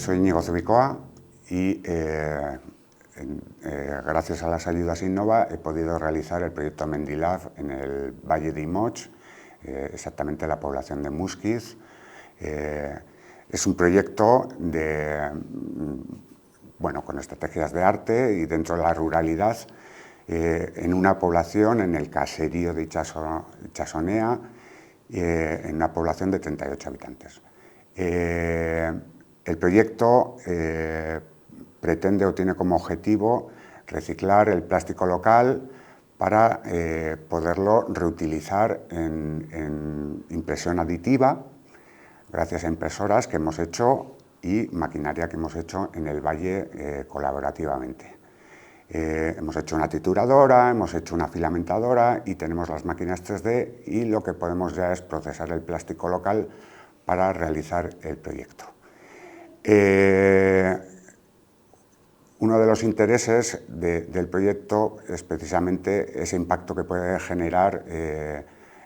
Soy Íñigo Zubicoa y gracias a las ayudas Innova he podido realizar el proyecto Mendilab en el Valle de Imoch, exactamente en la población de Muskiz. Es un proyecto con estrategias de arte y dentro de la ruralidad, en una población, en el caserío de Itxasonea, en una población de 38 habitantes. El proyecto pretende o tiene como objetivo reciclar el plástico local para poderlo reutilizar en impresión aditiva, gracias a impresoras que hemos hecho y maquinaria que hemos hecho en el valle colaborativamente. Hemos hecho una trituradora, hemos hecho una filamentadora y tenemos las máquinas 3D y lo que podemos ya es procesar el plástico local para realizar el proyecto. Uno de los intereses del proyecto es precisamente ese impacto que puede generar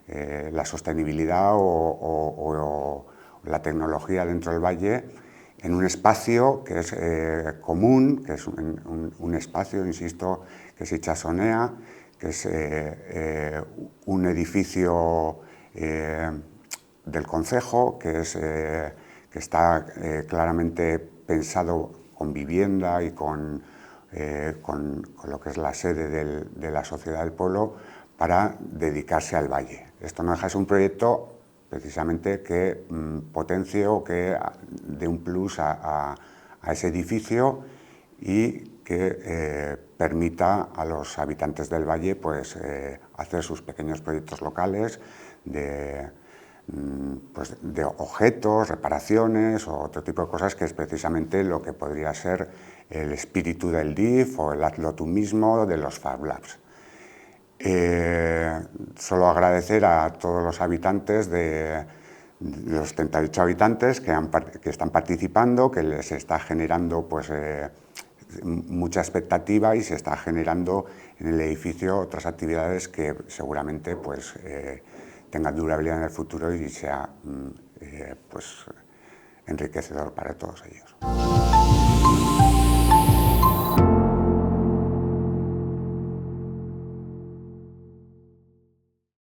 la sostenibilidad o la tecnología dentro del valle en un espacio que es común, que es un espacio, insisto, que es Itxasonea, que es un edificio del concejo, que está claramente pensado con vivienda y con lo que es la sede de la sociedad del pueblo para dedicarse al valle. Esto no deja de ser un proyecto precisamente que potencie o que dé un plus a ese edificio y que permita a los habitantes del valle pues, hacer sus pequeños proyectos locales de objetos, reparaciones o otro tipo de cosas, que es precisamente lo que podría ser el espíritu del DIF o el hazlo tú mismo de los Fab Labs. Solo agradecer a todos los habitantes de los 38 habitantes que están participando, que les está generando pues, mucha expectativa y se está generando en el edificio otras actividades que seguramente pues, tengan durabilidad en el futuro y sea pues, enriquecedor para todos ellos.